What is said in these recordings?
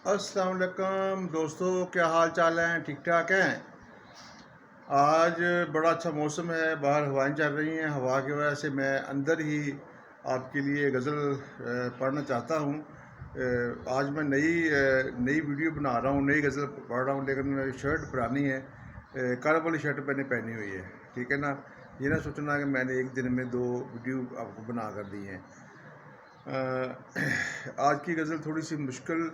السلام علیکم دوستو، کیا حال چال ہیں؟ ٹھیک ٹھاک ہیں؟ آج بڑا اچھا موسم ہے، باہر ہوائیں چل رہی ہیں. ہوا کی وجہ سے میں اندر ہی آپ کے لیے غزل پڑھنا چاہتا ہوں. آج میں نئی ویڈیو بنا رہا ہوں، نئی غزل پڑھ رہا ہوں، لیکن شرٹ پرانی ہے. کالر والی شرٹ میں نے پہنی ہوئی ہے، ٹھیک ہے نا. یہ نہ سوچنا کہ میں نے ایک دن میں 2 ویڈیو آپ کو بنا کر دی ہیں. آج کی غزل تھوڑی سی مشکل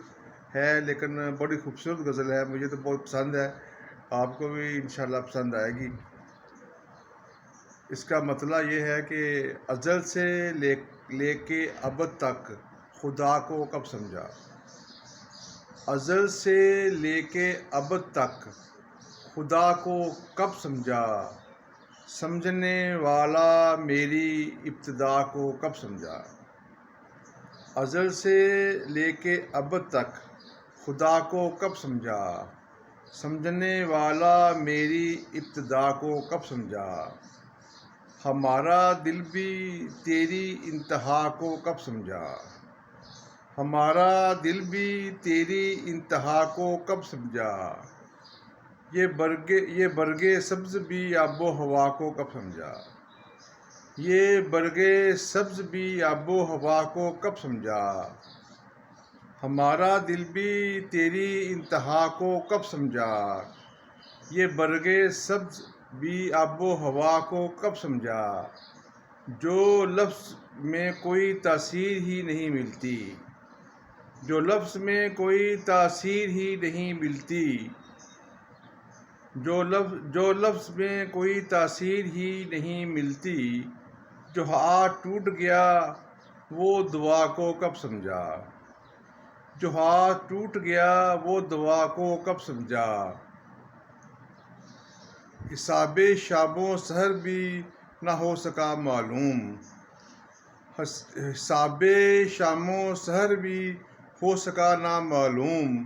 ہے، لیکن بڑی خوبصورت غزل ہے. مجھے تو بہت پسند ہے، آپ کو بھی انشاءاللہ پسند آئے گی. اس کا مطلع یہ ہے کہ ازل سے لے کے ابد تک خدا کو کب سمجھا. ازل سے لے کے ابد تک خدا کو کب سمجھا. سمجھنے والا میری ابتدا کو کب سمجھا. ازل سے لے کے ابد تک خدا کو کب سمجھا. سمجھنے والا میری ابتدا کو کب سمجھا. ہمارا دل بھی تیری انتہا کو کب سمجھا. ہمارا دل بھی تیری انتہا کو کب سمجھا. یہ برگے سبز بھی آب و ہوا کو کب سمجھا. یہ برگے سبز بھی آب و ہوا کو کب سمجھا. ہمارا دل بھی تیری انتہا کو کب سمجھا. یہ برگے سبز بھی آب و ہوا کو کب سمجھا. جو لفظ میں کوئی تاثیر ہی نہیں ملتی. جو لفظ میں کوئی تاثیر ہی نہیں ملتی. جو لفظ میں کوئی تاثیر ہی نہیں ملتی. جو ہاتھ ٹوٹ گیا وہ دعا کو کب سمجھا. جو ہاتھ ٹوٹ گیا وہ دعا کو کب سمجھا. حساب شب و سحر بھی نہ ہو سکا معلوم. حساب شام و سحر بھی ہو سکا نہ معلوم.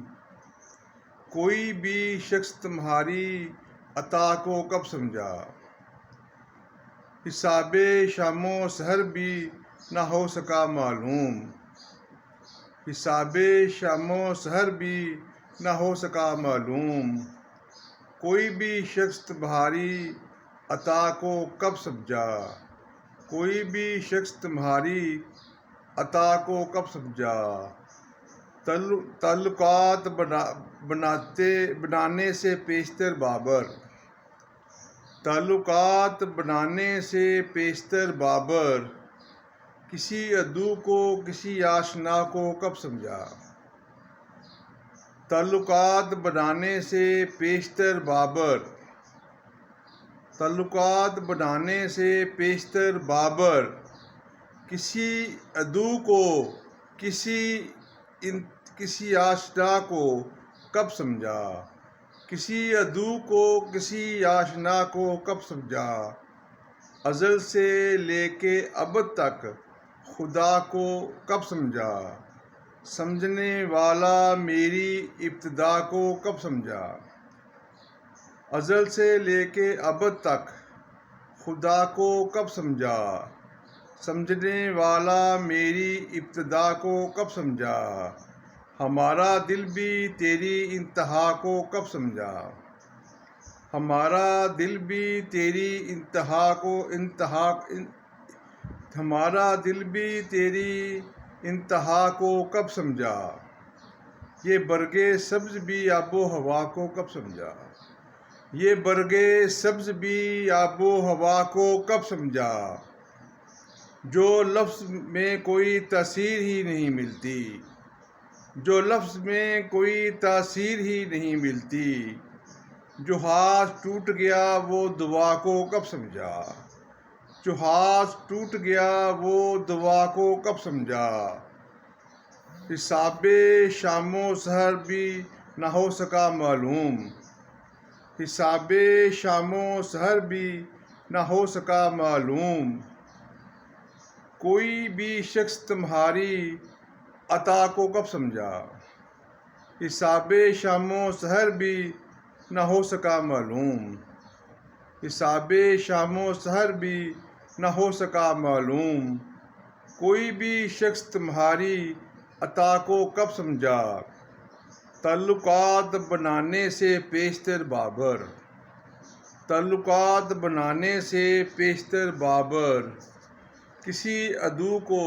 کوئی بھی شخص تمہاری عطا کو کب سمجھا. حساب شام و سحر بھی نہ ہو سکا معلوم. حساب شام و سحر بھی نہ ہو سکا معلوم. کوئی بھی شخص تمہاری عطا کو کب سمجھا. کوئی بھی شخص تمہاری عطا کو کب سمجھا. تعلقات بنانے سے پیشتر بابر. تعلقات بنانے سے پیشتر بابر. کسی عدو کو کسی آشنا کو کب سمجھا. تعلقات بنانے سے پیشتر بابر. تعلقات بنانے سے پیشتر بابر. کسی عدو کو کسی آشنا کو کب سمجھا. کسی عدو کو کسی آشنا کو کب سمجھا. ازل سے لے کے ابد تک خدا کو کب سمجھا. سمجھنے والا میری ابتدا کو کب سمجھا. ازل سے لے کے ابد تک خدا کو کب سمجھا. سمجھنے والا میری ابتدا کو کب سمجھا. ہمارا دل بھی تیری انتہا کو کب سمجھا. ہمارا دل بھی تیری ہمارا دل بھی تیری انتہا کو کب سمجھا. یہ برگے سبز بھی آب و ہوا کو کب سمجھا. یہ برگے سبز بھی آب و ہوا کو کب سمجھا. جو لفظ میں کوئی تاثیر ہی نہیں ملتی. جو لفظ میں کوئی تاثیر ہی نہیں ملتی. جو ہاتھ ٹوٹ گیا وہ دعا کو کب سمجھا. جو ہاتھ ٹوٹ گیا وہ دعا کو کب سمجھا. حساب شام و سحر بھی نہ ہو سکا معلوم. حساب شام و سحر بھی نہ ہو سکا معلوم. کوئی بھی شخص تمہاری عطا کو کب سمجھا. حساب شام و سحر بھی نہ ہو سکا معلوم. حساب شام و سحر بھی نہ ہو سکا معلوم. کوئی بھی شخص تمہاری عطا کو کب سمجھا. تعلقات بنانے سے پیشتر بابر، تعلقات بنانے سے پیشتر بابر، کسی عدو کو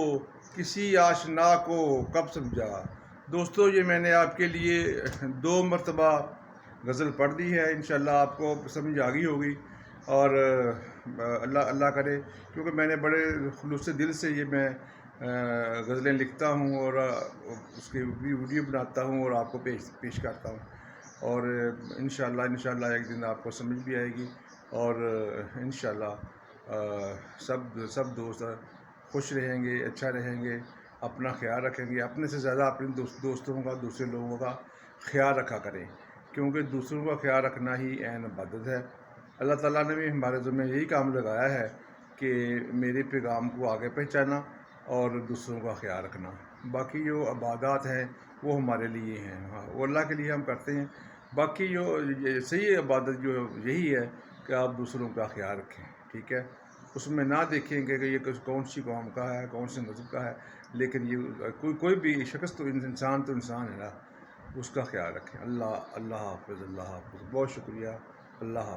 کسی آشنا کو کب سمجھا۔ دوستو یہ میں نے آپ کے لیے 2 مرتبہ غزل پڑھ دی ہے، انشاءاللہ آپ کو سمجھ آ گئی ہوگی، اور اللہ کرے، کیونکہ میں نے بڑے خلوص دل سے یہ میں غزلیں لکھتا ہوں اور اس کی ویڈیو بناتا ہوں اور آپ کو پیش کرتا ہوں، اور انشاءاللہ ایک دن آپ کو سمجھ بھی آئے گی، اور انشاءاللہ سب دوست خوش رہیں گے، اچھا رہیں گے، اپنا خیال رکھیں گے، اپنے سے زیادہ اپنے دوستوں کا، دوسرے لوگوں کا خیال رکھا کریں، کیونکہ دوسروں کا خیال رکھنا ہی عین عبادت ہے۔ اللہ تعالیٰ نے بھی ہمارے ذمہ یہی کام لگایا ہے کہ میرے پیغام کو آگے پہنچانا اور دوسروں کا خیال رکھنا، باقی جو عبادات ہیں وہ ہمارے لیے ہیں، وہ اللہ کے لیے ہم کرتے ہیں، باقی جو صحیح عبادت جو یہی ہے کہ آپ دوسروں کا خیال رکھیں، ٹھیک ہے، اس میں نہ دیکھیں کہ یہ کون سی قوم کا ہے، کون سے مذہب کا ہے، لیکن یہ کوئی بھی شخص تو انسان ہے نا، اس کا خیال رکھیں۔ اللہ حافظ، اللہ حافظ، بہت شکریہ، اللہ حافظ۔